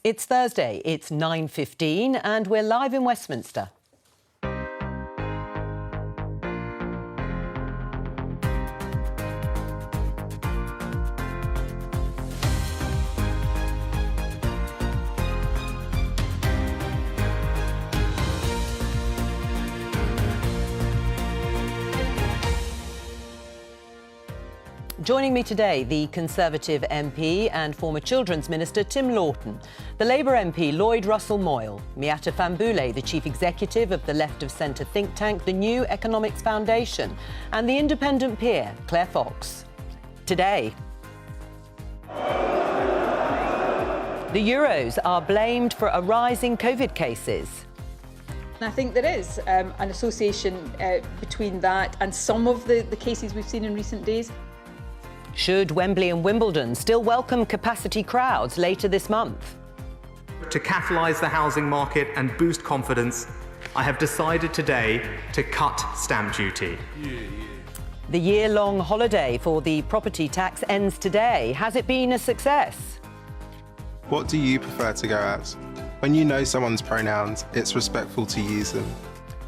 It's Thursday, it's 9:15 and we're live in Westminster. Joining me today, the Conservative MP and former Children's Minister Tim Loughton, the Labour MP Lloyd Russell-Moyle, Miatta Fahnbulleh, the Chief Executive of the Left of Centre think tank The New Economics Foundation, and the independent peer Claire Fox. Today, the Euros are blamed for a rise in COVID cases. I think there is an association between that and some of the cases we've seen in recent days. Should Wembley and Wimbledon still welcome capacity crowds later this month? To catalyse the housing market and boost confidence, I have decided today to cut stamp duty. The year-long holiday for the property tax ends today. Has it been a success? What do you prefer to go as? When you know someone's pronouns, it's respectful to use them.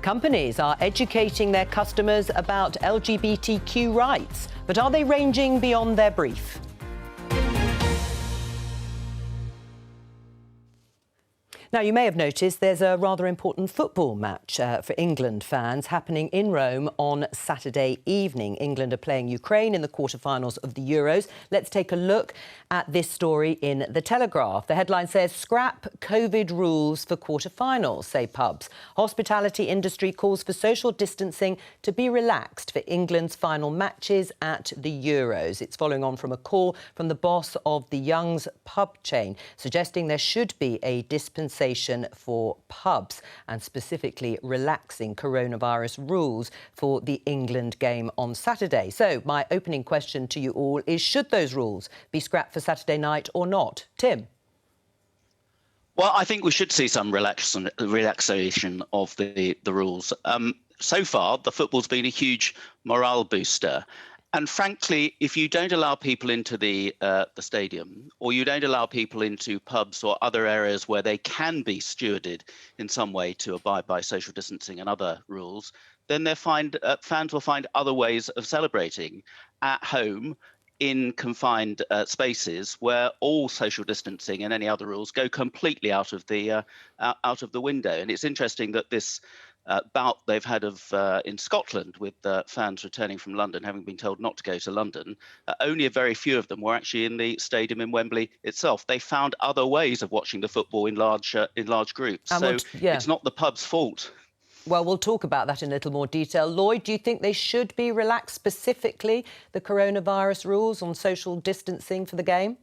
Companies are educating their customers about LGBTQ rights, but are they ranging beyond their brief? Now, you may have noticed there's a rather important football match for England fans happening in Rome on Saturday evening. England are playing Ukraine in the quarter-finals of the Euros. Let's take a look at this story in The Telegraph. The headline says, "Scrap COVID rules for quarter-finals," say pubs. Hospitality industry calls for social distancing to be relaxed for England's final matches at the Euros. It's following on from a call from the boss of the Young's pub chain, suggesting there should be a dispensation for pubs and specifically relaxing coronavirus rules for the England game on Saturday. So my opening question to you all is, should those rules be scrapped for Saturday night or not? Tim? Well, I think we should see some relaxation of the rules. So far, the football's been a huge morale booster. And frankly, if you don't allow people into the stadium, or you don't allow people into pubs or other areas where they can be stewarded in some way to abide by social distancing and other rules, then fans will find other ways of celebrating at home in confined spaces where all social distancing and any other rules go completely out of the window. And it's interesting that this bout they've had in Scotland with fans returning from London, having been told not to go to London, only a very few of them were actually in the stadium in Wembley itself. They found other ways of watching the football in large groups. So it's not the pub's fault. Well, we'll talk about that in a little more detail. Lloyd, do you think they should be relaxed, specifically the coronavirus rules on social distancing for the game?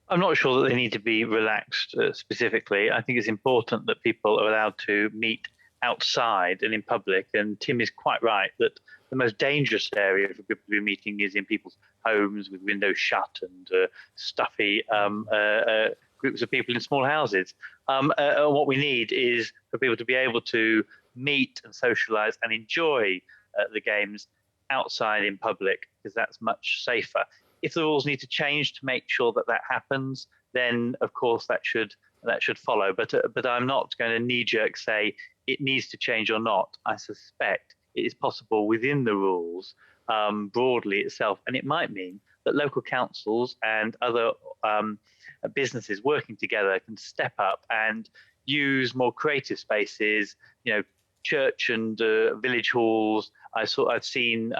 I'm not sure that they need to be relaxed specifically. I think it's important that people are allowed to meet outside and in public. And Tim is quite right that the most dangerous area for people to be meeting is in people's homes with windows shut and stuffy groups of people in small houses. What we need is for people to be able to meet and socialise and enjoy the games outside in public, because that's much safer. If the rules need to change to make sure that happens, then of course that should follow. But I'm not going to knee-jerk say it needs to change or not. I suspect it is possible within the rules broadly itself, and it might mean that local councils and other businesses working together can step up and use more creative spaces, church and village halls. I've seen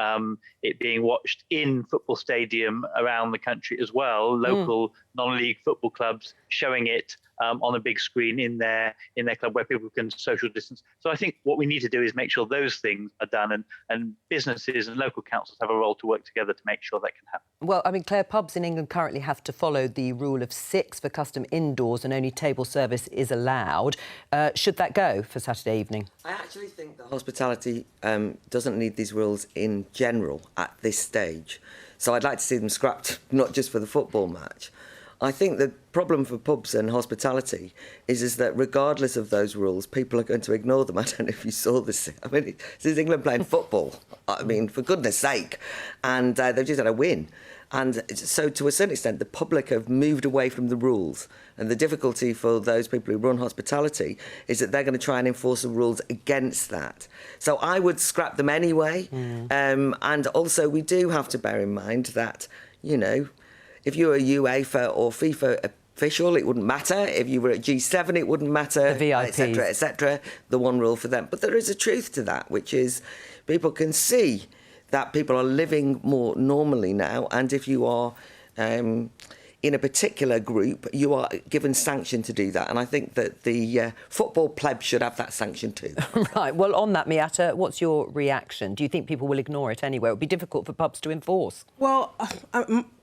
it being watched in football stadium around the country as well. Local non-league football clubs showing it on a big screen in their club where people can social distance. So I think what we need to do is make sure those things are done, and businesses and local councils have a role to work together to make sure that can happen. Well, I mean, Claire, pubs in England currently have to follow the rule of 6 for custom indoors and only table service is allowed. Should that go for Saturday evening? I actually think that hospitality doesn't need these rules in general at this stage. So I'd like to see them scrapped, not just for the football match. I think the problem for pubs and hospitality is that regardless of those rules, people are going to ignore them. I don't know if you saw this. I mean, this is England playing football. I mean, for goodness sake. And they've just had a win. And so to a certain extent, the public have moved away from the rules. And the difficulty for those people who run hospitality is that they're going to try and enforce the rules against that. So I would scrap them anyway. And also we do have to bear in mind that, you know, if you're a UEFA or FIFA official, it wouldn't matter. If you were at G7, it wouldn't matter, the VIPs, etc., etc. The one rule for them. But there is a truth to that, which is people can see that people are living more normally now, and if you are in a particular group, you are given sanction to do that. And I think that the football pleb should have that sanction too. Right. Well, on that, Miata, what's your reaction? Do you think people will ignore it anyway? It would be difficult for pubs to enforce. Well,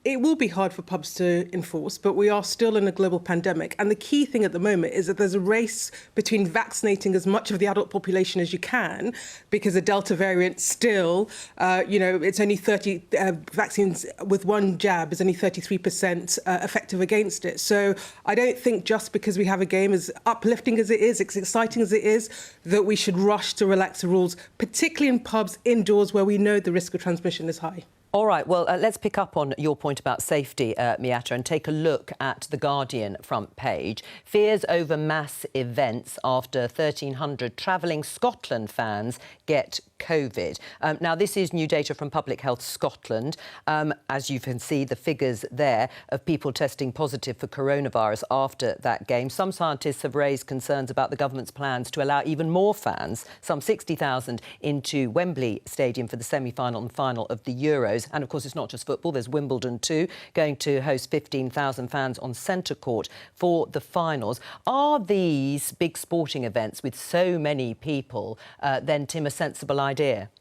it will be hard for pubs to enforce, but we are still in a global pandemic. And the key thing at the moment is that there's a race between vaccinating as much of the adult population as you can, because the Delta variant still, it's only 30 vaccines with one jab is only 33% effective against it. So I don't think just because we have a game, as uplifting as it is, as exciting as it is, that we should rush to relax the rules, particularly in pubs indoors where we know the risk of transmission is high. All right, well, let's pick up on your point about safety, Miata, and take a look at The Guardian front page. Fears over mass events after 1,300 travelling Scotland fans get COVID. Now, this is new data from Public Health Scotland. As you can see, the figures there of people testing positive for coronavirus after that game. Some scientists have raised concerns about the government's plans to allow even more fans, some 60,000, into Wembley Stadium for the semi-final and final of the Euros. And, of course, it's not just football. There's Wimbledon, too, going to host 15,000 fans on Centre Court for the finals. Are these big sporting events with so many people then, Tim, a sensible idea?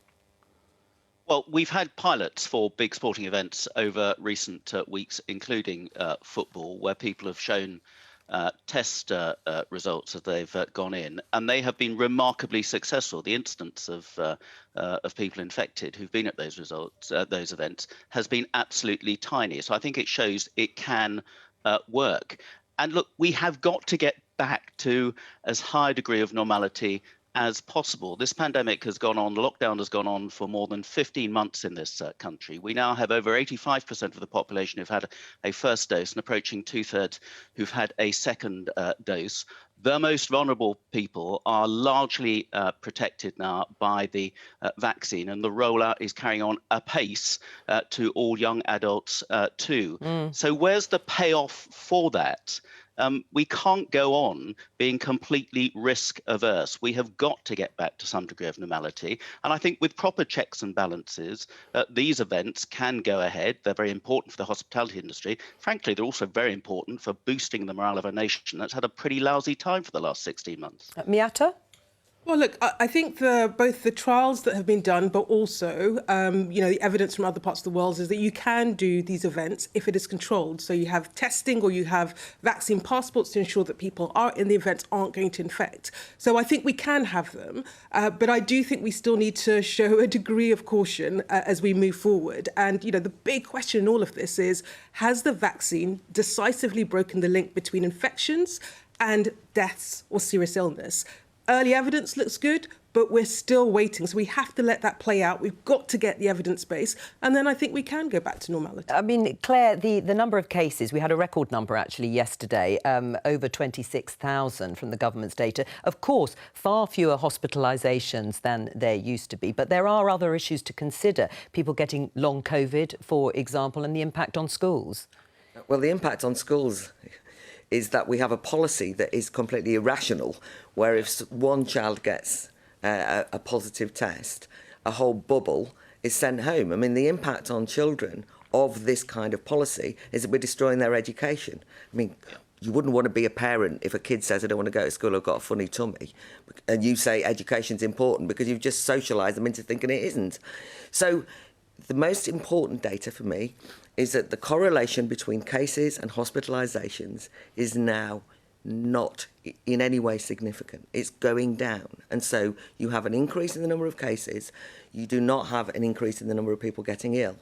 Well, we've had pilots for big sporting events over recent weeks, including football, where people have shown test results as they've gone in, and they have been remarkably successful. The incidence of people infected who've been at those events, has been absolutely tiny. So I think it shows it can work. And look, we have got to get back to as high a degree of normality as possible. This pandemic has gone on, lockdown has gone on for more than 15 months in this country. We now have over 85% of the population who've had a first dose and approaching 2/3 who've had a second dose. The most vulnerable people are largely protected now by the vaccine, and the rollout is carrying on apace to all young adults too. So where's the payoff for that? We can't go on being completely risk averse. We have got to get back to some degree of normality. And I think with proper checks and balances, these events can go ahead. They're very important for the hospitality industry. Frankly, they're also very important for boosting the morale of a nation that's had a pretty lousy time for the last 16 months. Miata? Well, look, I think both the trials that have been done, but also, the evidence from other parts of the world is that you can do these events if it is controlled. So you have testing or you have vaccine passports to ensure that people are in the events aren't going to infect. So I think we can have them, but I do think we still need to show a degree of caution as we move forward. And, the big question in all of this is, has the vaccine decisively broken the link between infections and deaths or serious illness? Early evidence looks good, but we're still waiting. So we have to let that play out. We've got to get the evidence base, and then I think we can go back to normality. I mean, Claire, the number of cases, we had a record number actually yesterday, over 26,000 from the government's data. Of course, far fewer hospitalisations than there used to be, but there are other issues to consider. People getting long COVID, for example, and the impact on schools. Well, the impact on schools is that we have a policy that is completely irrational, where if one child gets a positive test, a whole bubble is sent home. I mean, the impact on children of this kind of policy is that we're destroying their education. I mean, you wouldn't want to be a parent if a kid says, I don't want to go to school, I've got a funny tummy, and you say education's important because you've just socialised them into thinking it isn't. So the most important data for me is that the correlation between cases and hospitalisations is now not in any way significant. It's going down. And so you have an increase in the number of cases. You do not have an increase in the number of people getting ill.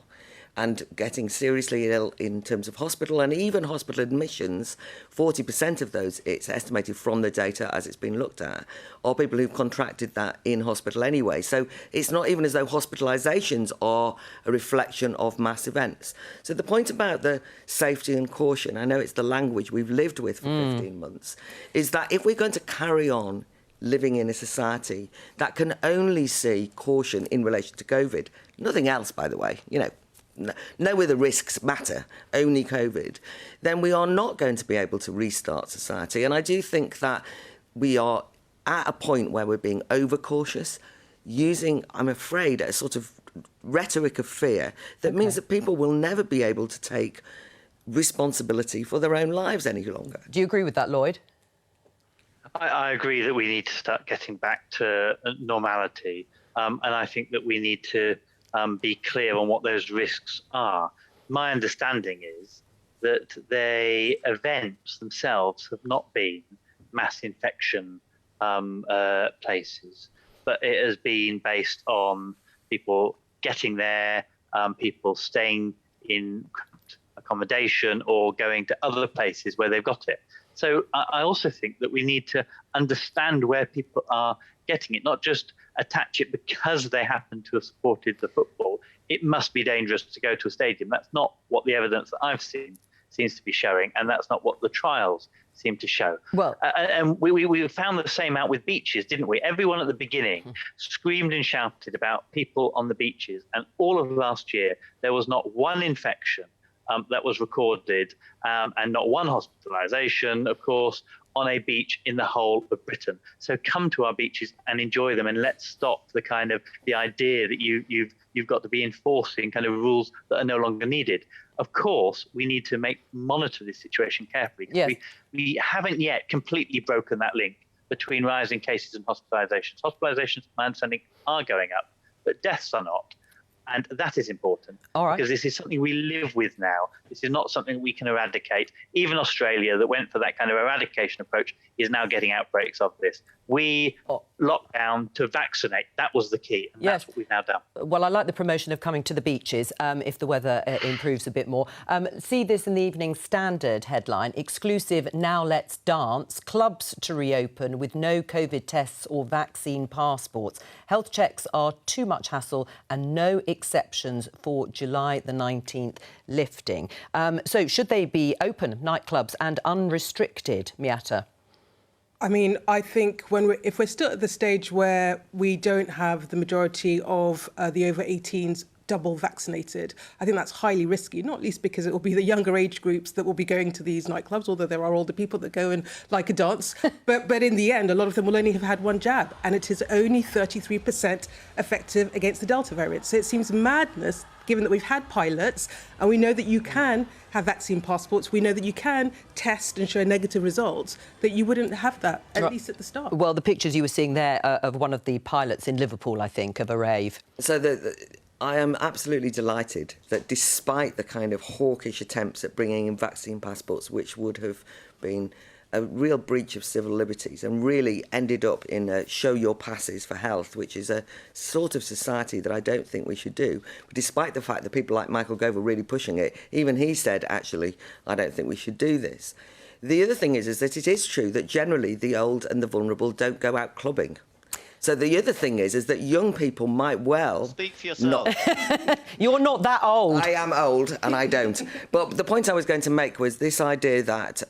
and getting seriously ill in terms of hospital, and even hospital admissions, 40% of those, it's estimated from the data as it's been looked at, are people who've contracted that in hospital anyway. So it's not even as though hospitalisations are a reflection of mass events. So the point about the safety and caution, I know it's the language we've lived with for 15 months, is that if we're going to carry on living in a society that can only see caution in relation to COVID, nothing else, by the way, you know, no other risks matter, only COVID, then we are not going to be able to restart society. And I do think that we are at a point where we're being overcautious, using, I'm afraid, a sort of rhetoric of fear that means that people will never be able to take responsibility for their own lives any longer. Do you agree with that, Lloyd? I agree that we need to start getting back to normality. And I think that we need to be clear on what those risks are. My understanding is that the events themselves have not been mass infection places, but it has been based on people getting there, people staying in accommodation or going to other places where they've got it. So I also think that we need to understand where people are getting it, not just attach it because they happen to have supported the football. It must be dangerous to go to a stadium. That's not what the evidence that I've seen seems to be showing, and that's not what the trials seem to show. Well, and we found the same out with beaches, didn't we? Everyone at the beginning screamed and shouted about people on the beaches, and all of last year there was not one infection that was recorded, and not one hospitalisation, of course, on a beach in the whole of Britain. So come to our beaches and enjoy them, and let's stop the kind of the idea that you've got to be enforcing kind of rules that are no longer needed. Of course, we need to monitor this situation carefully. Yes. We haven't yet completely broken that link between rising cases and hospitalisations. Hospitalisations, my understanding, are going up, but deaths are not. And that is important. All right. Because this is something we live with now. This is not something we can eradicate. Even Australia, that went for that kind of eradication approach, is now getting outbreaks of this. We locked down to vaccinate. That was the key. And that's what we've now done. Well, I like the promotion of coming to the beaches if the weather improves a bit more. See this in the Evening Standard headline: exclusive, now let's dance. Clubs to reopen with no COVID tests or vaccine passports. Health checks are too much hassle and no exceptions for July the 19th lifting. So should they be open, nightclubs, and unrestricted, Miata? I mean, I think if we're still at the stage where we don't have the majority of the over 18s double vaccinated, I think that's highly risky, not least because it will be the younger age groups that will be going to these nightclubs, although there are older people that go and like a dance. but in the end, a lot of them will only have had one jab, and it is only 33% effective against the Delta variant. So it seems madness, given that we've had pilots and we know that you can have vaccine passports, we know that you can test and show negative results, that you wouldn't have that, at least at the start. Well, the pictures you were seeing there of one of the pilots in Liverpool, I think, of a rave. So I am absolutely delighted that despite the kind of hawkish attempts at bringing in vaccine passports, which would have been a real breach of civil liberties and really ended up in a show your passes for health, which is a sort of society that I don't think we should do. But despite the fact that people like Michael Gove are really pushing it, even he said, actually, I don't think we should do this. The other thing is that it is true that generally the old and the vulnerable don't go out clubbing. So the other thing is that young people might well... Speak for yourself. You're not that old. I am old and I don't. But the point I was going to make was this idea that...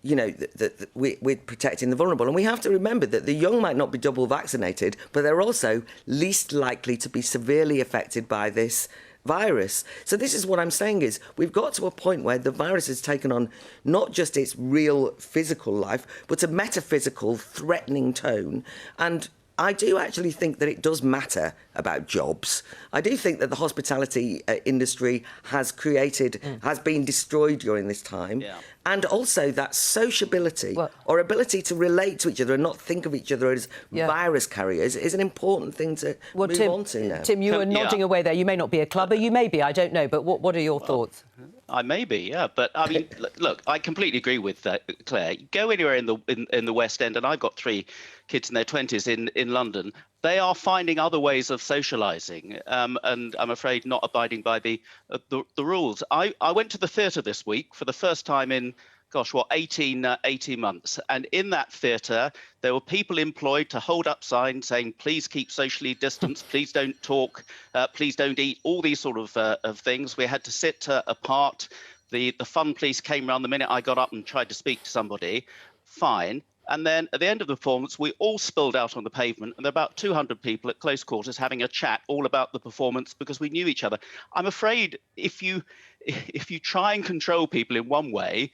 you know, that we're protecting the vulnerable. And we have to remember that the young might not be double vaccinated, but they're also least likely to be severely affected by this virus. So this is what I'm saying is we've got to a point where the virus has taken on not just its real physical life, but a metaphysical, threatening tone. And I do actually think that it does matter about jobs. I do think that the hospitality industry has been destroyed during this time. Yeah. And also that sociability or ability to relate to each other and not think of each other as virus carriers is an important thing to move on to now. Tim, you were nodding away there. You may not be a clubber, you may be, I don't know. But what are your thoughts? I may be, yeah, but I mean, look, I completely agree with Claire. You go anywhere in the West End, and I've got 3 kids in their 20s in London. They are finding other ways of socialising, and I'm afraid not abiding by the rules. I went to the theatre this week for the first time in 18 months. And in that theatre, there were people employed to hold up signs saying, please keep socially distanced, please don't talk, please don't eat, all these sort of things. We had to sit apart. The fun police came around the minute I got up and tried to speak to somebody. Fine. And then at the end of the performance, we all spilled out on the pavement, and there were about 200 people at close quarters having a chat all about the performance because we knew each other. I'm afraid if you try and control people in one way,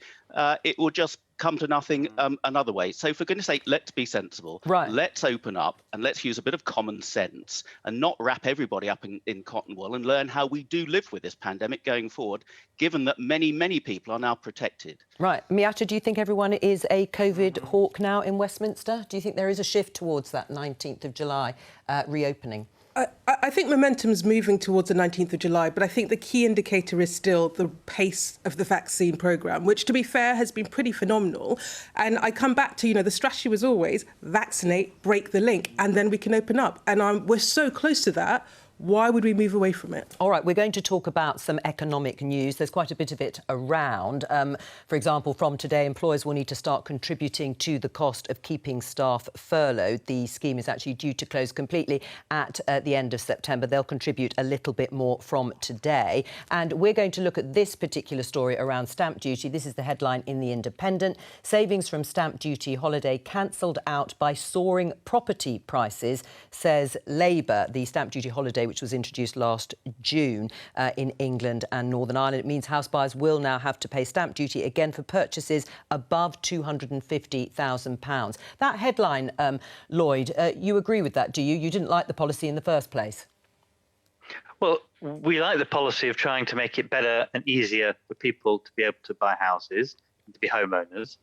it will just come to nothing another way. So for goodness sake, let's be sensible. Right. Let's open up and let's use a bit of common sense and not wrap everybody up in cotton wool, and learn how we do live with this pandemic going forward, given that many, many people are now protected. Right. Miata, do you think everyone is a COVID hawk now in Westminster? Do you think there is a shift towards that 19th of July reopening? I think momentum's moving towards the 19th of July, but I think the key indicator is still the pace of the vaccine programme, which, to be fair, has been pretty phenomenal. And I come back to, the strategy was always vaccinate, break the link, and then we can open up. And we're so close to that. Why would we move away from it? All right, we're going to talk about some economic news. There's quite a bit of it around. For example, from today, employers will need to start contributing to the cost of keeping staff furloughed. The scheme is actually due to close completely at the end of September. They'll contribute a little bit more from today. And we're going to look at this particular story around stamp duty. This is the headline in The Independent. Savings from stamp duty holiday cancelled out by soaring property prices, says Labour. The stamp duty holiday, which was introduced last June in England and Northern Ireland. It means house buyers will now have to pay stamp duty again for purchases above £250,000. That headline, Lloyd, you agree with that, do you? You didn't like the policy in the first place. Well, we like the policy of trying to make it better and easier for people to be able to buy houses and to be homeowners.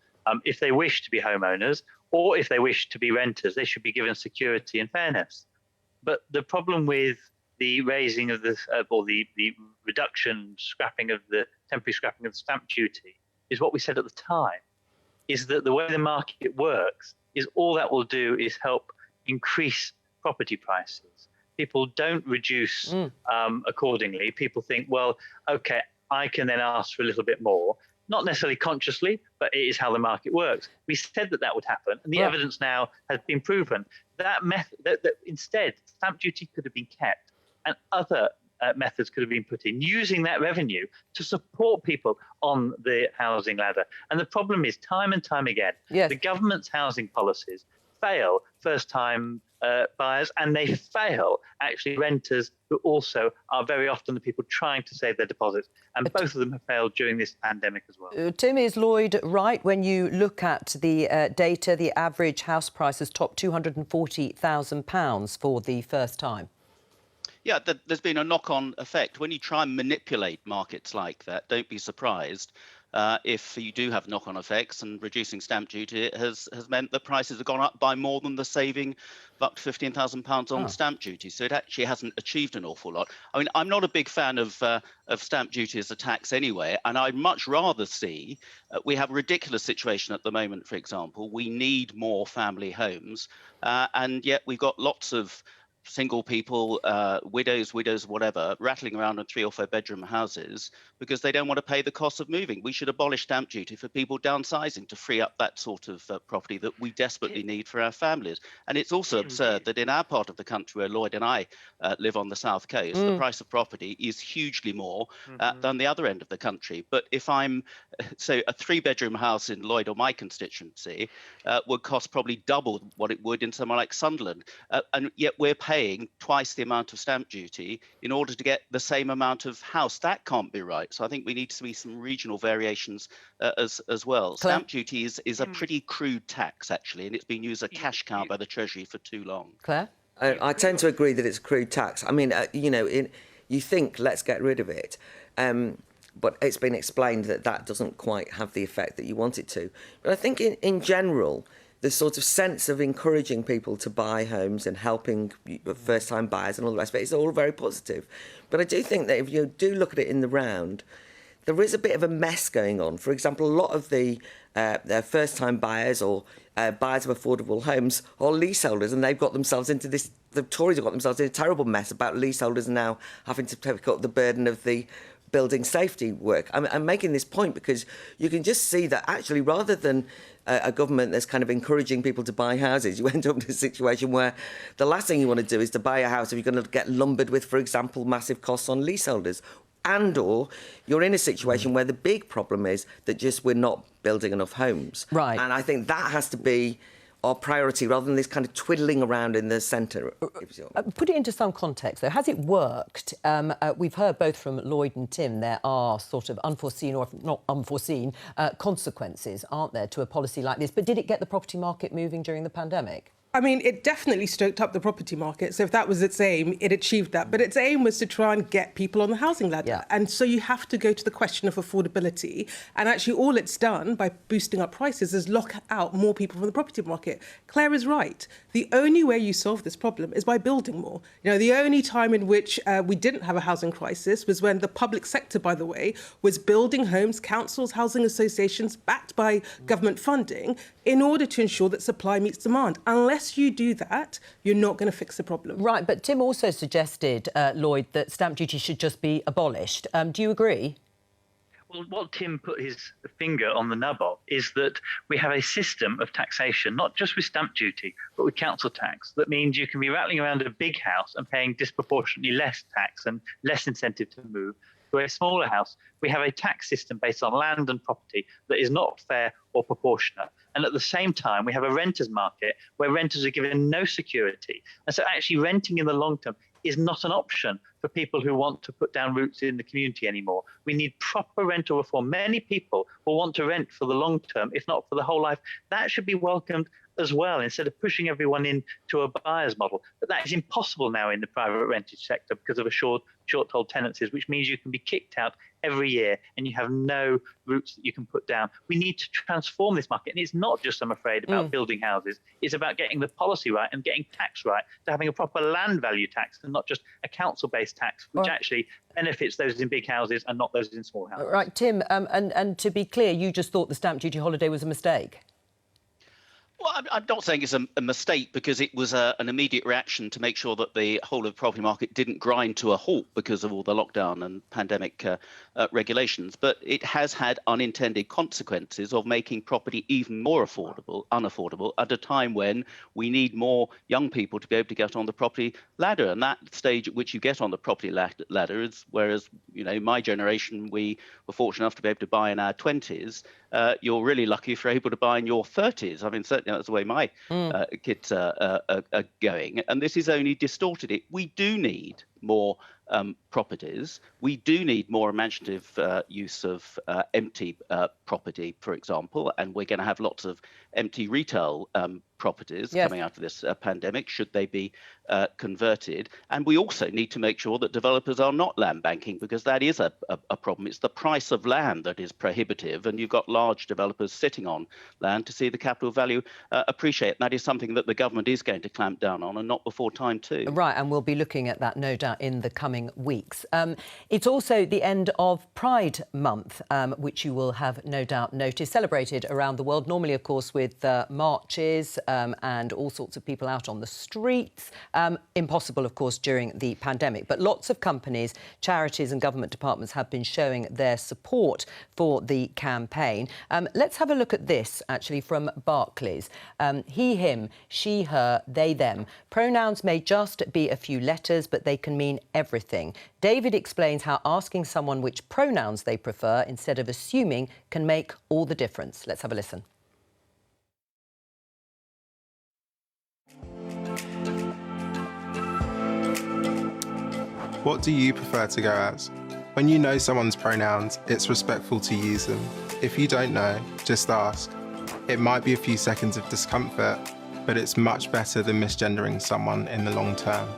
If they wish to be homeowners, or if they wish to be renters, they should be given security and fairness. But the problem with the raising of the reduction, temporary scrapping of the stamp duty is what we said at the time, is that the way the market works is all that will do is help increase property prices. People don't reduce accordingly. People think, well, OK, I can then ask for a little bit more. Not necessarily consciously, but it is how the market works. We said that would happen, and the evidence now has been proven. That method, that instead, stamp duty could have been kept, and other methods could have been put in, using that revenue to support people on the housing ladder. And the problem is, time and time again, the government's housing policies fail first-time buyers, and they fail actually renters, who also are very often the people trying to save their deposits. And both of them have failed during this pandemic as well. Tim, is Lloyd right? When you look at the data, the average house price has topped £240,000 for the first time. Yeah, there's been a knock-on effect. When you try and manipulate markets like that, don't be surprised if you do have knock-on effects, and reducing stamp duty has meant that prices have gone up by more than the saving of up to £15,000 on stamp duty. So it actually hasn't achieved an awful lot. I mean, I'm not a big fan of stamp duty as a tax anyway, and I'd much rather see we have a ridiculous situation at the moment. For example, we need more family homes, and yet we've got lots of single people, widows, whatever, rattling around in 3 or 4 bedroom houses because they don't want to pay the cost of moving. We should abolish stamp duty for people downsizing to free up that sort of property that we desperately need for our families. And it's also absurd that in our part of the country where Lloyd and I live on the south coast, the price of property is hugely more than the other end of the country. But if a 3-bedroom house in Lloyd or my constituency would cost probably double what it would in somewhere like Sunderland. And yet we're paying twice the amount of stamp duty in order to get the same amount of house. That can't be right. So I think we need to see some regional variations as well. Claire? Stamp duty is a pretty crude tax, actually, and it's been used as a cash cow by the Treasury for too long. Claire? I tend to agree that it's a crude tax. I mean, you think, let's get rid of it. But it's been explained that doesn't quite have the effect that you want it to. But I think in general, the sort of sense of encouraging people to buy homes and helping first-time buyers and all the rest of it is all very positive. But I do think that if you do look at it in the round, there is a bit of a mess going on. For example, a lot of the first-time buyers or buyers of affordable homes are leaseholders, and they've got themselves into this. The Tories have got themselves in a terrible mess about leaseholders now having to take up the burden of the building safety work. I'm making this point because you can just see that actually, rather than a government that's kind of encouraging people to buy houses, you end up in a situation where the last thing you want to do is to buy a house if you're going to get lumbered with, for example, massive costs on leaseholders. And or you're in a situation where the big problem is that just we're not building enough homes. Right. And I think that has to be our priority rather than this kind of twiddling around in the centre. Put it into some context, though. Has it worked? We've heard both from Lloyd and Tim there are sort of unforeseen or not unforeseen consequences, aren't there, to a policy like this? But did it get the property market moving during the pandemic? I mean, it definitely stoked up the property market. So if that was its aim, it achieved that. But its aim was to try and get people on the housing ladder. Yeah. And so you have to go to the question of affordability. And actually all it's done by boosting up prices is lock out more people from the property market. Claire is right. The only way you solve this problem is by building more. You know, the only time in which we didn't have a housing crisis was when the public sector, by the way, was building homes, councils, housing associations, backed by government funding, in order to ensure that supply meets demand. Unless you do that, you're not going to fix the problem. Right, but Tim also suggested, Lloyd, that stamp duty should just be abolished. Do you agree? Well, what Tim put his finger on the nub of is that we have a system of taxation, not just with stamp duty, but with council tax. That means you can be rattling around a big house and paying disproportionately less tax and less incentive to move. To a smaller house, we have a tax system based on land and property that is not fair or proportionate. And at the same time, we have a renters market where renters are given no security. And so actually renting in the long term is not an option for people who want to put down roots in the community anymore. We need proper rental reform. Many people will want to rent for the long term, if not for the whole life. That should be welcomed as well, instead of pushing everyone into a buyer's model. But that is impossible now in the private rentage sector because of a short-hold tenancies, which means you can be kicked out every year and you have no roots that you can put down. We need to transform this market. And it's not just, I'm afraid, about building houses. It's about getting the policy right and getting tax right, to having a proper land value tax and not just a council-based tax, which actually benefits those in big houses and not those in small houses. Right, Tim, and to be clear, you just thought the stamp duty holiday was a mistake? Well, I'm not saying it's a mistake because it was an immediate reaction to make sure that the whole of the property market didn't grind to a halt because of all the lockdown and pandemic regulations. But it has had unintended consequences of making property even more unaffordable at a time when we need more young people to be able to get on the property ladder. And that stage at which you get on the property ladder is, whereas, you know, my generation, we were fortunate enough to be able to buy in our 20s. You're really lucky if you're able to buy in your 30s. I mean, certainly that's the way my kids are going. And this has only distorted it. We do need more properties. We do need more imaginative use of empty property, for example, and we're going to have lots of empty retail properties coming out of this pandemic, should they be converted. And we also need to make sure that developers are not land banking, because that is a problem. It's the price of land that is prohibitive, and you've got large developers sitting on land to see the capital value appreciate. And that is something that the government is going to clamp down on, and not before time too. Right, and we'll be looking at that, no doubt, in the coming weeks. It's also the end of Pride Month, which you will have no doubt noticed, celebrated around the world, normally, of course, with marches and all sorts of people out on the streets. Impossible, of course, during the pandemic. But lots of companies, charities and government departments have been showing their support for the campaign. Let's have a look at this, actually, from Barclays. He, him, she, her, they, them. Pronouns may just be a few letters, but they can mean everything. David explains how asking someone which pronouns they prefer instead of assuming can make all the difference. Let's have a listen. What do you prefer to go as? When you know someone's pronouns, it's respectful to use them. If you don't know, just ask. It might be a few seconds of discomfort, but it's much better than misgendering someone in the long term.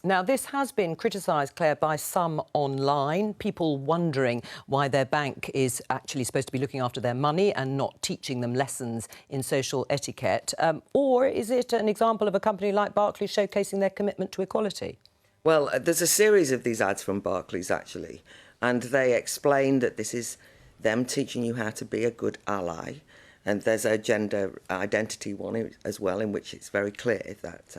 Now, this has been criticised, Claire, by some online, people wondering why their bank is actually supposed to be looking after their money and not teaching them lessons in social etiquette. Or is it an example of a company like Barclays showcasing their commitment to equality? Well, there's a series of these ads from Barclays, actually. And they explained that this is them teaching you how to be a good ally. And there's a gender identity one as well, in which it's very clear that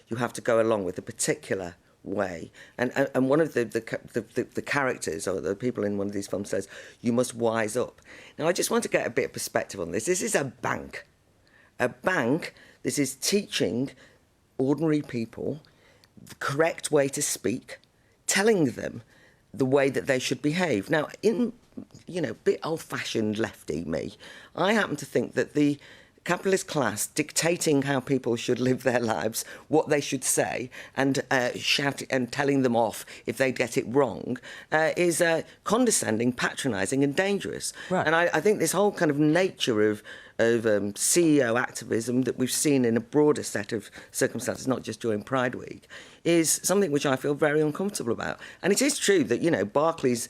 you have to go along with a particular way. And one of the characters or the people in one of these films says, you must wise up. Now, I just want to get a bit of perspective on this. This is a bank. A bank, this is teaching ordinary people the correct way to speak, telling them the way that they should behave. Now, in, bit old-fashioned lefty me, I happen to think that the capitalist class dictating how people should live their lives, what they should say, and shouting and telling them off if they get it wrong, is condescending, patronising, and dangerous. Right. And I think this whole kind of nature of CEO activism that we've seen in a broader set of circumstances, not just during Pride Week, is something which I feel very uncomfortable about. And it is true that, Barclays,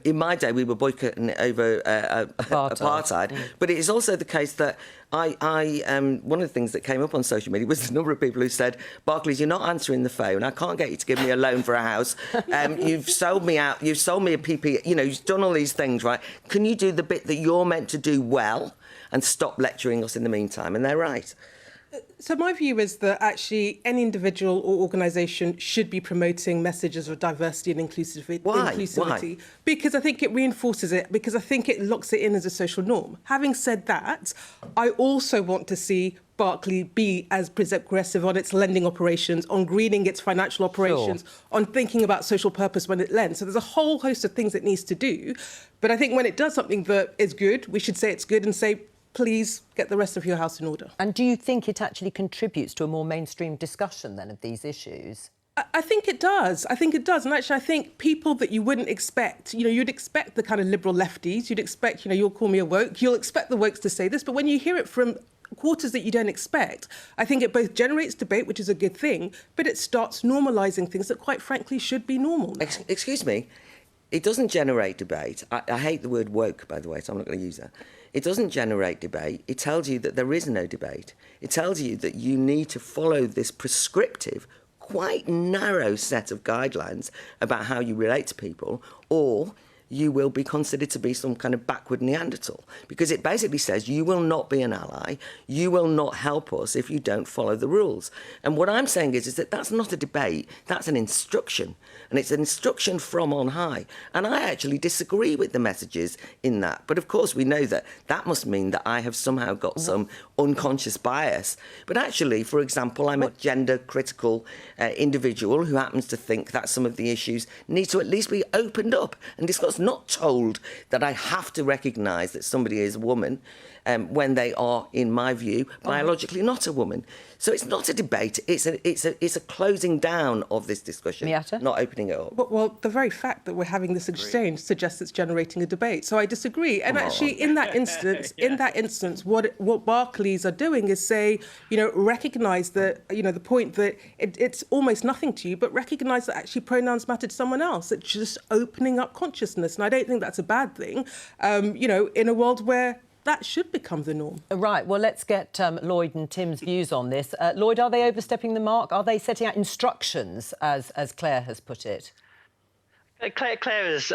in my day, we were boycotting over apartheid. But it is also the case that one of the things that came up on social media was the number of people who said, Barclays, you're not answering the phone. I can't get you to give me a loan for a house. You've sold me out. You've sold me a PP. You've done all these things, right? Can you do the bit that you're meant to do well and stop lecturing us in the meantime? And they're right. So my view is that actually any individual or organisation should be promoting messages of diversity and inclusivity. Why? Because I think it reinforces it, because I think it locks it in as a social norm. Having said that, I also want to see Barclays be as progressive on its lending operations, on greening its financial operations, on thinking about social purpose when it lends. So there's a whole host of things it needs to do. But I think when it does something that is good, we should say it's good and say, please get the rest of your house in order. And do you think it actually contributes to a more mainstream discussion then of these issues? I think it does. I think it does. And actually, I think people that you wouldn't expect, you'd expect the kind of liberal lefties, you'd expect, you'll call me a woke, you'll expect the wokes to say this. But when you hear it from quarters that you don't expect, I think it both generates debate, which is a good thing, but it starts normalising things that, quite frankly, should be normal now. Excuse me. It doesn't generate debate. I hate the word woke, by the way, so I'm not going to use that. It doesn't generate debate. It tells you that there is no debate. It tells you that you need to follow this prescriptive, quite narrow set of guidelines about how you relate to people, or you will be considered to be some kind of backward Neanderthal. Because it basically says you will not be an ally, you will not help us if you don't follow the rules. And what I'm saying is that that's not a debate, that's an instruction. And it's an instruction from on high. And I actually disagree with the messages in that. But of course, we know that that must mean that I have somehow got some unconscious bias. But actually, for example, I'm a gender-critical individual who happens to think that some of the issues need to at least be opened up and discussed, not told that I have to recognise that somebody is a woman when they are, in my view, biologically not a woman. So it's not a debate, it's a closing down of this discussion, Miata? not opening it up. Well, the very fact that we're having this exchange suggests it's generating a debate. So I disagree. And actually, in that instance, what Barclays are doing is say, recognise that, the point that it's almost nothing to you, but recognise that actually pronouns matter to someone else. It's just opening up consciousness. And I don't think that's a bad thing, in a world where that should become the norm. Right, well, let's get Lloyd and Tim's views on this. Lloyd, are they overstepping the mark? Are they setting out instructions, as Claire has put it? Claire has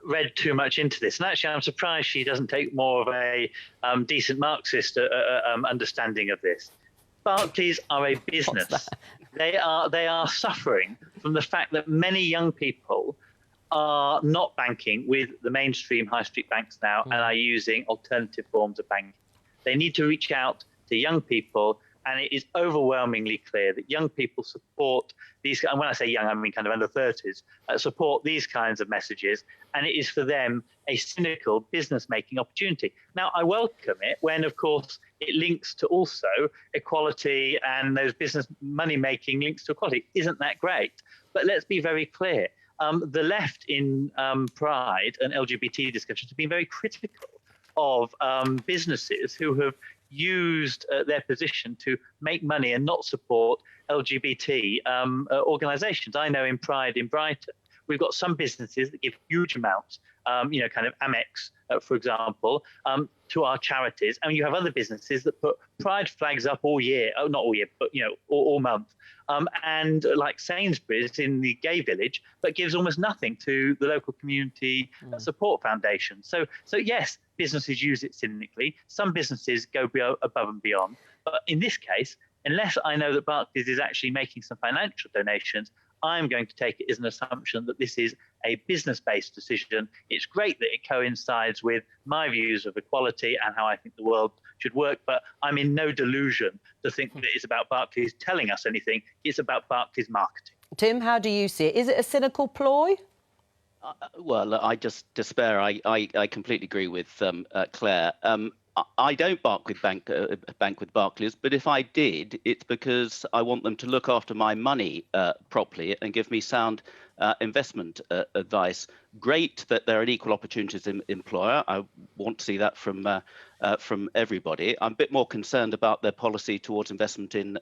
read too much into this, and actually I'm surprised she doesn't take more of a decent Marxist understanding of this. Barclays are a business. They are suffering from the fact that many young people are not banking with the mainstream high street banks now and are using alternative forms of banking. They need to reach out to young people, and it is overwhelmingly clear that young people support these, and when I say young, I mean kind of under 30s, support these kinds of messages, and it is for them a cynical business-making opportunity. Now, I welcome it when, of course, it links to also equality, and those business money-making links to equality. Isn't that great? But let's be very clear. The left in Pride and LGBT discussions have been very critical of businesses who have used their position to make money and not support LGBT organisations. I know in Pride in Brighton, we've got some businesses that give huge amounts kind of Amex, for example, to our charities. And you have other businesses that put pride flags up all year, not all year, but, all month. And like Sainsbury's in the gay village, but gives almost nothing to the local community support foundation. So yes, businesses use it cynically. Some businesses go above and beyond. But in this case, unless I know that Barclays is actually making some financial donations, I'm going to take it as an assumption that this is a business-based decision. It's great that it coincides with my views of equality and how I think the world should work, but I'm in no delusion to think that it's about Barclays telling us anything. It's about Barclays marketing. Tim, how do you see it? Is it a cynical ploy? Well, I just despair. I completely agree with Claire. I don't bank with Barclays, but if I did, it's because I want them to look after my money properly and give me sound investment advice. Great that they're an equal opportunities employer. I want to see that from everybody. I'm a bit more concerned about their policy towards investment in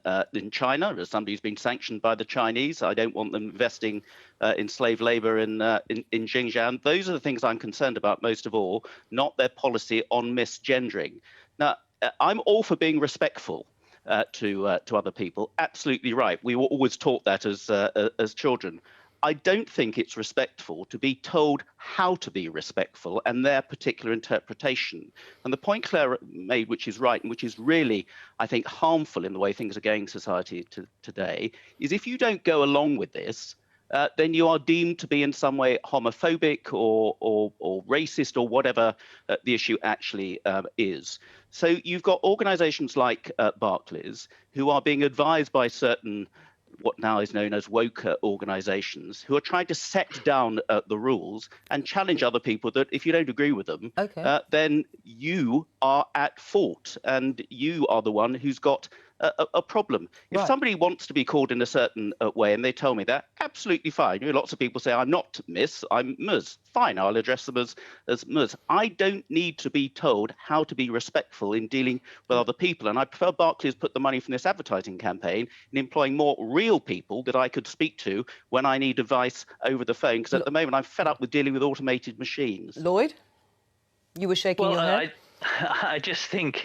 China. As somebody who's been sanctioned by the Chinese, I don't want them investing in slave labour in Xinjiang. Those are the things I'm concerned about most of all, not their policy on misgendering. Now, I'm all for being respectful to other people. Absolutely right. We were always taught that as children. I don't think it's respectful to be told how to be respectful and their particular interpretation. And the point Claire made, which is right and which is really, I think, harmful in the way things are going in society today, is if you don't go along with this, then you are deemed to be in some way homophobic or racist or whatever the issue actually is. So you've got organizations like Barclays who are being advised by certain what now is known as woke organizations who are trying to set down the rules and challenge other people that if you don't agree with them, then you are at fault and you are the one who's got a problem. If somebody wants to be called in a certain way and they tell me that, absolutely fine. Lots of people say, I'm not Miss, I'm Ms. Fine, I'll address them as Ms. I don't need to be told how to be respectful in dealing with other people. And I prefer Barclays put the money from this advertising campaign in employing more real people that I could speak to when I need advice over the phone. Because at the moment, I'm fed up with dealing with automated machines. Lloyd, you were shaking your head. I just think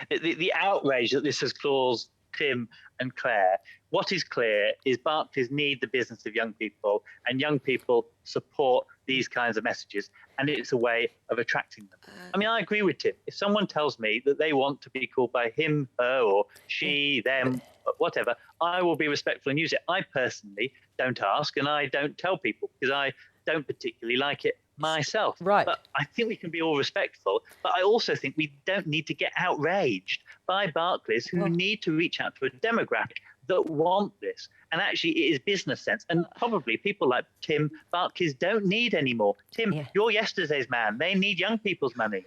the outrage that this has caused Tim and Claire, what is clear is Barclays need the business of young people, and young people support these kinds of messages, and it's a way of attracting them. I mean, I agree with Tim. If someone tells me that they want to be called by him, her, or she, them, whatever, I will be respectful and use it. I personally don't ask, and I don't tell people because I don't particularly like it myself. Right. But I think we can be all respectful. But I also think we don't need to get outraged by Barclays who need to reach out to a demographic that want this. And actually, it is business sense. And probably people like Tim, Barclays don't need anymore. Tim, you're yesterday's man. They need young people's money.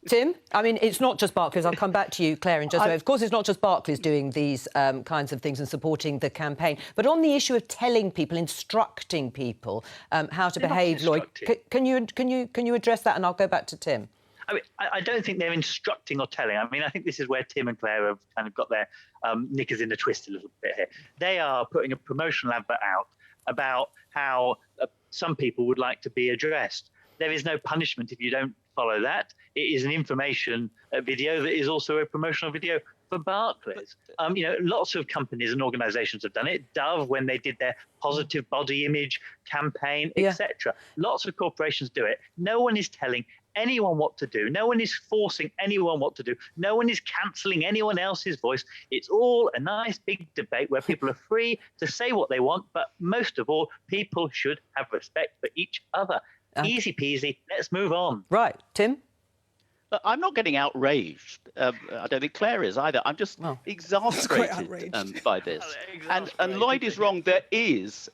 Tim, I mean, it's not just Barclays. I'll come back to you, Claire, in just a minute. Of course, it's not just Barclays doing these kinds of things and supporting the campaign. But on the issue of telling people, instructing people how to behave, Lloyd, can you address that? And I'll go back to Tim. I mean, I don't think they're instructing or telling. I mean, I think this is where Tim and Claire have kind of got their knickers in a twist a little bit here. They are putting a promotional advert out about how some people would like to be addressed. There is no punishment if you don't follow that. It is an information video that is also a promotional video for Barclays. Lots of companies and organisations have done it. Dove, when they did their positive body image campaign, etc. Lots of corporations do it. No one is telling anyone what to do. No one is forcing anyone what to do. No one is cancelling anyone else's voice. It's all a nice big debate where people are free to say what they want, but most of all, people should have respect for each other. Easy peasy. Let's move on. Right. Tim? I'm not getting outraged. I don't think Claire is either. I'm just exasperated by this. And Lloyd is wrong. There is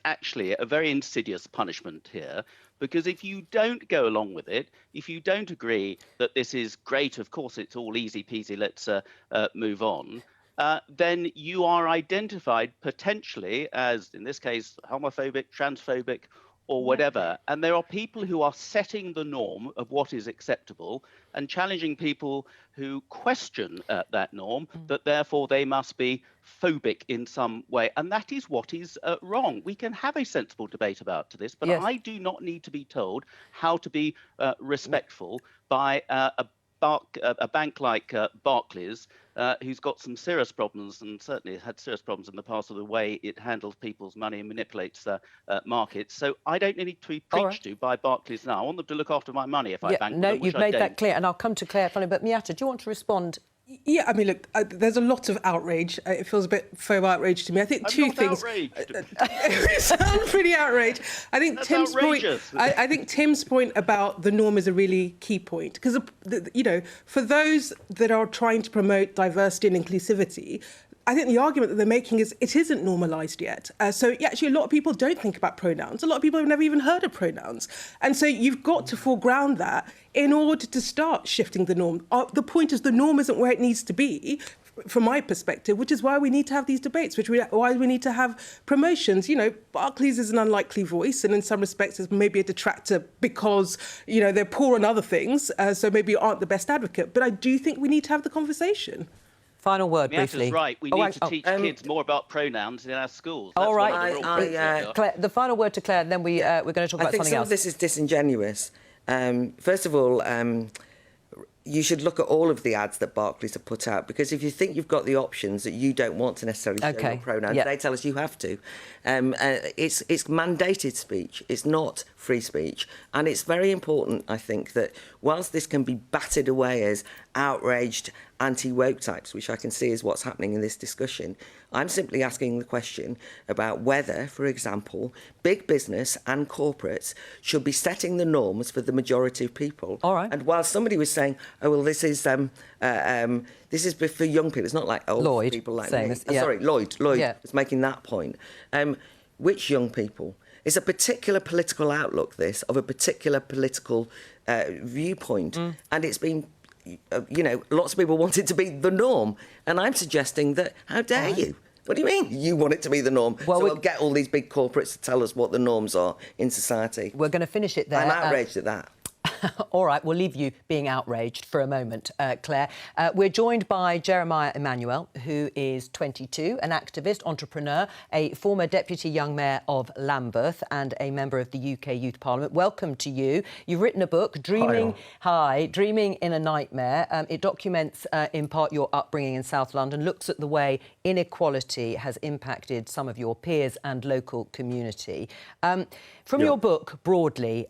actually a very insidious punishment here, because if you don't go along with it, if you don't agree that this is great, of course it's all easy peasy, let's move on, then you are identified potentially as, in this case, homophobic, transphobic, or whatever. And there are people who are setting the norm of what is acceptable and challenging people who question that norm, that therefore they must be phobic in some way. And that is what is wrong. We can have a sensible debate about this, but Yes. I do not need to be told how to be respectful by a bank like Barclays, who's got some serious problems and certainly had serious problems in the past with the way it handles people's money and manipulates markets. So I don't need to be preached to by Barclays now. I want them to look after my money if I bank with them, which you've I made don't. that clear, and I'll come to Claire finally. But Miata, do you want to respond? Yeah, I mean, look, there's a lot of outrage. It feels a bit faux outrage to me. I think two things. You sound pretty outraged. I think That's Tim's outrageous. point. I think Tim's point about the norm is a really key point because, you know, for those that are trying to promote diversity and inclusivity, I think the argument that they're making is it isn't normalised yet. So actually, a lot of people don't think about pronouns. A lot of people have never even heard of pronouns. And so you've got to foreground that in order to start shifting the norm. The point is the norm isn't where it needs to be, from my perspective, which is why we need to have these debates, why we need to have promotions. You know, Barclays is an unlikely voice, and in some respects is maybe a detractor because, you know, they're poor on other things, so maybe aren't the best advocate. But I do think we need to have the conversation. Final word, Miata's briefly. right. We need to teach kids more about pronouns in our schools. That's All right. one of the real principles. Claire, the final word to Claire, and then we're going to talk about I think something some else. of this is disingenuous. First of all, you should look at all of the ads that Barclays have put out, because if you think you've got the options that you don't want to necessarily show your pronouns, they tell us you have to. It's mandated speech. It's not free speech. And it's very important, I think, that whilst this can be battered away as outraged anti-woke types, which I can see is what's happening in this discussion, I'm simply asking the question about whether, for example, big business and corporates should be setting the norms for the majority of people. All right. And while somebody was saying, oh, well, this is for young people, it's not like old people like me. Sorry, Lloyd was making that point. Which young people? It's a particular political outlook, this, of a particular political viewpoint. And it's been, you know, lots of people want it to be the norm. And I'm suggesting that, how dare you? What do you mean you want it to be the norm? Well, so we'll get all these big corporates to tell us what the norms are in society. We're going to finish it there. I'm outraged at that. All right, we'll leave you being outraged for a moment, Claire. We're joined by Jeremiah Emmanuel, who is 22, an activist, entrepreneur, a former Deputy Young Mayor of Lambeth and a member of the UK Youth Parliament. Welcome to you. You've written a book, Dreaming in a Nightmare. It documents, in part, your upbringing in South London, looks at the way inequality has impacted some of your peers and local community. From your book, broadly,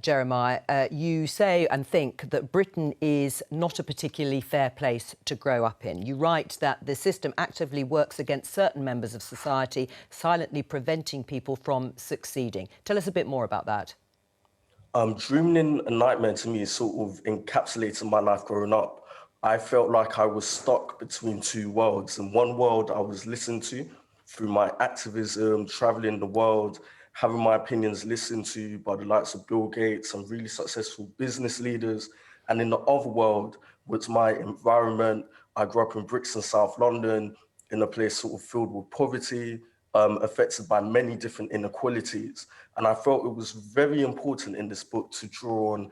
Jeremiah, you say and think that Britain is not a particularly fair place to grow up in. You write that the system actively works against certain members of society, silently preventing people from succeeding. Tell us a bit more about that. Dreaming in a Nightmare to me sort of encapsulated my life growing up. I felt like I was stuck between two worlds. In one world, I was listened to through my activism, traveling the world, having my opinions listened to by the likes of Bill Gates and really successful business leaders. And in the other world was my environment. I grew up in Brixton, South London, in a place sort of filled with poverty, affected by many different inequalities. And I felt it was very important in this book to draw on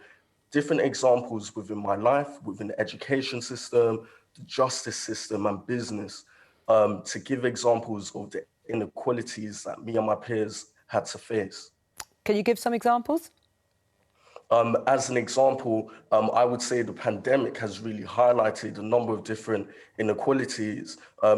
different examples within my life, within the education system, the justice system and business, to give examples of the inequalities that me and my peers had to face. Can you give some examples? As an example, I would say the pandemic has really highlighted a number of different inequalities.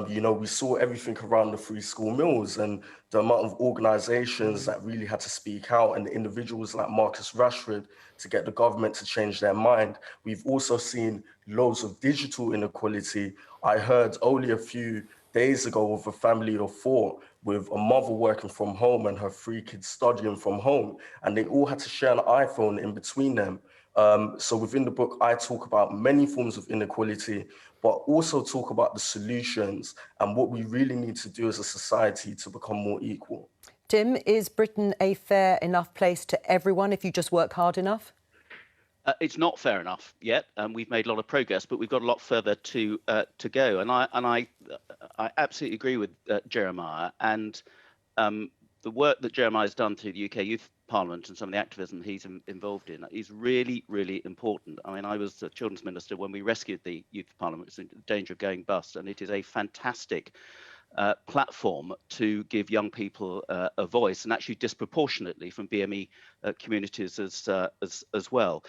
You know, we saw everything around the free school meals and the amount of organizations that really had to speak out, and individuals like Marcus Rashford to get the government to change their mind. We've also seen loads of digital inequality. I heard only a few days ago of a family of 4 with a mother working from home and her 3 kids studying from home, and they all had to share an iPhone in between them. So within the book, I talk about many forms of inequality, but also talk about the solutions and what we really need to do as a society to become more equal. Tim, is Britain a fair enough place to everyone if you just work hard enough? It's not fair enough yet, and we've made a lot of progress, but we've got a lot further to go. And I absolutely agree with Jeremiah, and the work that Jeremiah has done through the UK Youth Parliament and some of the activism he's involved in is really, really important. I mean, I was the Children's Minister when we rescued the Youth Parliament. It was in danger of going bust, and it is a fantastic platform to give young people a voice, and actually disproportionately from BME communities as well.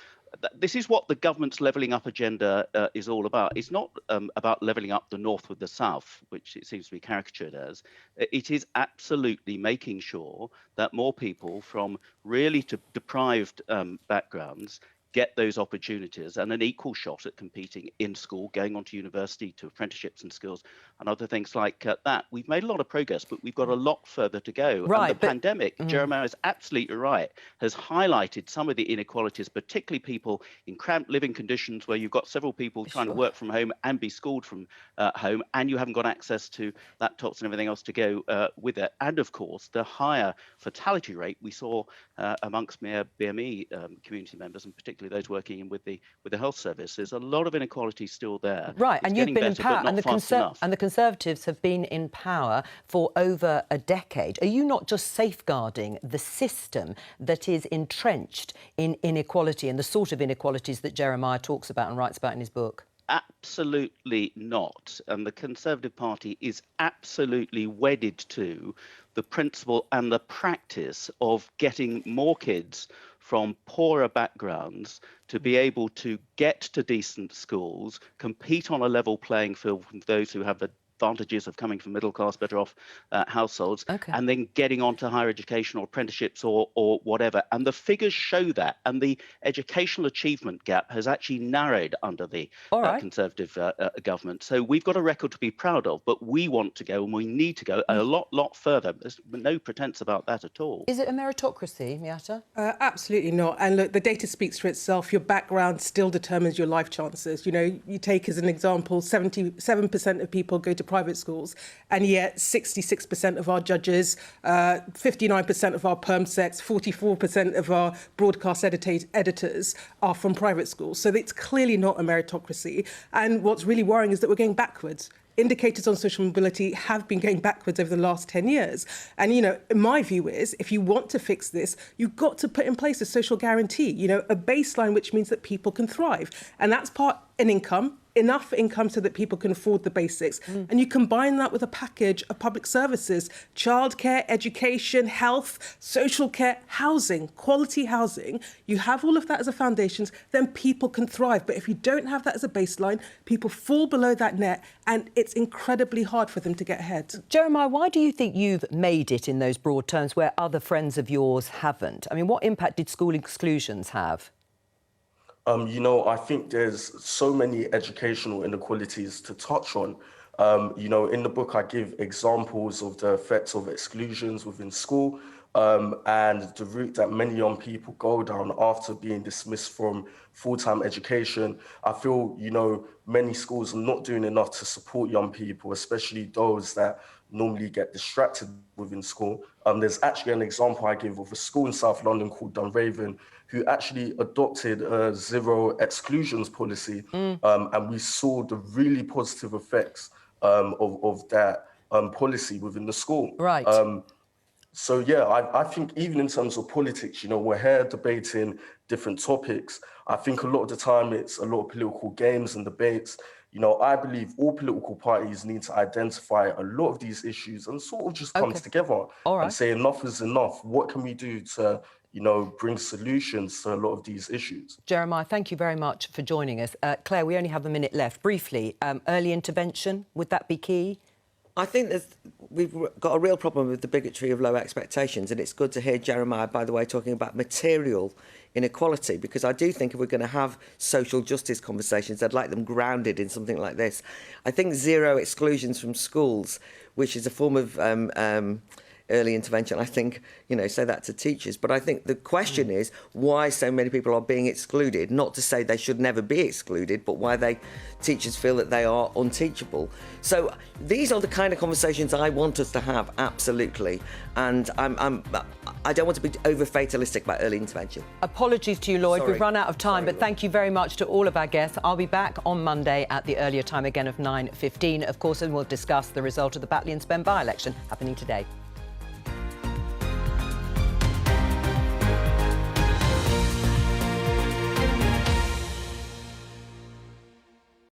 This is what the government's levelling up agenda is all about. It's not about levelling up the North with the South, which it seems to be caricatured as. It is absolutely making sure that more people from really deprived backgrounds get those opportunities and an equal shot at competing in school, going on to university, to apprenticeships and skills and other things like that. We've made a lot of progress, but we've got a lot further to go. Right, and the pandemic, Jeremiah is absolutely right, has highlighted some of the inequalities, particularly people in cramped living conditions where you've got several people trying to work from home and be schooled from home, and you haven't got access to laptops and everything else to go with it. And of course, the higher fatality rate we saw amongst BME community members, and particularly those working with the health service. There's a lot of inequality still there. Right, it's and you've been better, in power, and the Conservatives have been in power for over a decade. Are you not just safeguarding the system that is entrenched in inequality and the sort of inequalities that Jeremiah talks about and writes about in his book? Absolutely not. And the Conservative Party is absolutely wedded to the principle and the practice of getting more kids from poorer backgrounds to be able to get to decent schools, compete on a level playing field with those who have the advantages of coming from middle class, better off households, and then getting on to higher education or apprenticeships or whatever. And the figures show that. And the educational achievement gap has actually narrowed under the Conservative government. So we've got a record to be proud of, but we want to go and we need to go a lot further. There's no pretense about that at all. Is it a meritocracy, Miata? Absolutely not. And look, the data speaks for itself. Your background still determines your life chances. You know, you take as an example, 77% of people go to private schools, and yet 66% of our judges, 59% of our perm secs, 44% of our broadcast editors are from private schools. So it's clearly not a meritocracy. And what's really worrying is that we're going backwards. Indicators on social mobility have been going backwards over the last 10 years. And, you know, my view is if you want to fix this, you've got to put in place a social guarantee, you know, a baseline which means that people can thrive. And that's part an income, enough income so that people can afford the basics. And you combine that with a package of public services, childcare, education, health, social care, housing, quality housing. You have all of that as a foundation, then people can thrive. But if you don't have that as a baseline, people fall below that net and it's incredibly hard for them to get ahead. Jeremiah, why do you think you've made it in those broad terms where other friends of yours haven't? I mean, what impact did school exclusions have? You know, I think there's so many educational inequalities to touch on. You know, in the book, I give examples of the effects of exclusions within school and the route that many young people go down after being dismissed from full-time education. I feel, you know, many schools are not doing enough to support young people, especially those that normally get distracted within school. There's actually an example I give of a school in South London called Dunraven, who actually adopted a zero exclusions policy. And we saw the really positive effects of that policy within the school. Right. So, yeah, I think even in terms of politics, you know, we're here debating different topics. I think a lot of the time it's a lot of political games and debates. You know, I believe all political parties need to identify a lot of these issues and sort of just come together and say enough is enough. What can we do to, you know, bring solutions to a lot of these issues? Jeremiah, thank you very much for joining us. Claire, we only have a minute left. Briefly, early intervention, would that be key? I think we've got a real problem with the bigotry of low expectations, and it's good to hear Jeremiah, by the way, talking about material inequality, because I do think if we're going to have social justice conversations, I'd like them grounded in something like this. I think zero exclusions from schools, which is a form of early intervention, I think, you know, say that to teachers. But I think the question is why so many people are being excluded, not to say they should never be excluded, but why teachers feel that they are unteachable. So these are the kind of conversations I want us to have, absolutely. And I don't want to be over fatalistic about early intervention. Apologies to you, Lloyd. Sorry. We've run out of time, but thank you very much to all of our guests. I'll be back on Monday at the earlier time again of 9:15, of course, and we'll discuss the result of the Batley and Spen by-election happening today.